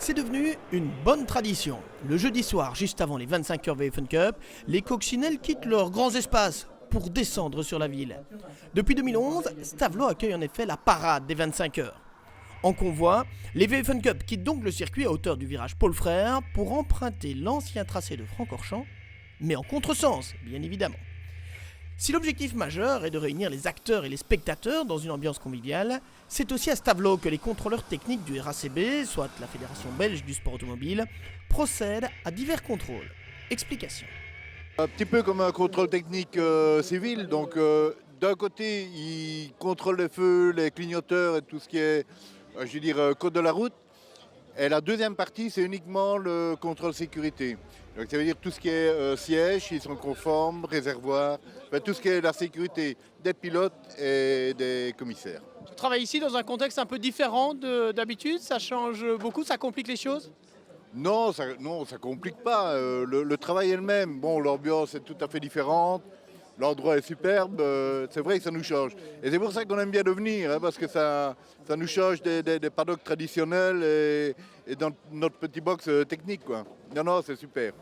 C'est devenu une bonne tradition. Le jeudi soir, juste avant les 25 heures VF Fun Cup, les coccinelles quittent leurs grands espaces pour descendre sur la ville. Depuis 2011, Stavelot accueille en effet la parade des 25 heures. En convoi, les VF Fun Cup quittent donc le circuit à hauteur du virage Paul Frère pour emprunter l'ancien tracé de Francorchamps, mais en contresens, bien évidemment. Si l'objectif majeur est de réunir les acteurs et les spectateurs dans une ambiance conviviale, c'est aussi à Stavelot que les contrôleurs techniques du RACB, soit la Fédération belge du sport automobile, procèdent à divers contrôles. Explication. Un petit peu comme un contrôle technique civil. Donc d'un côté, ils contrôlent les feux, les clignoteurs et tout ce qui est, code de la route. Et la deuxième partie, c'est uniquement le contrôle sécurité. Donc ça veut dire tout ce qui est siège, ils sont conformes, réservoirs, tout ce qui est la sécurité des pilotes et des commissaires. Tu travailles ici dans un contexte un peu différent d'habitude, ça change beaucoup, ça complique les choses? Non, ça complique pas. Le travail est le même. Bon, l'ambiance est tout à fait différente. L'endroit est superbe, c'est vrai que ça nous change. Et c'est pour ça qu'on aime bien venir, parce que ça nous change des paddocks traditionnels et dans notre petit box technique, quoi. Non, c'est super.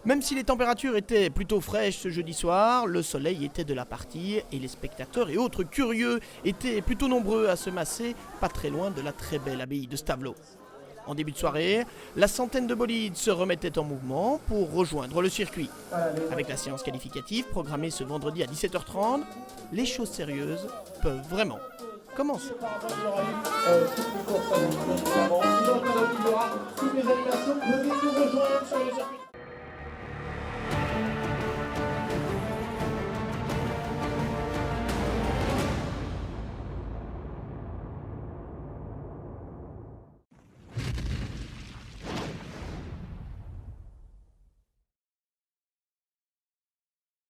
Même si les températures étaient plutôt fraîches ce jeudi soir, le soleil était de la partie et les spectateurs et autres curieux étaient plutôt nombreux à se masser pas très loin de la très belle abbaye de Stavelot. En début de soirée, la centaine de bolides se remettaient en mouvement pour rejoindre le circuit. Avec la séance qualificative programmée ce vendredi à 17h30, les choses sérieuses peuvent vraiment commencer. Toutes les animations, venez nous rejoindre sur le circuit.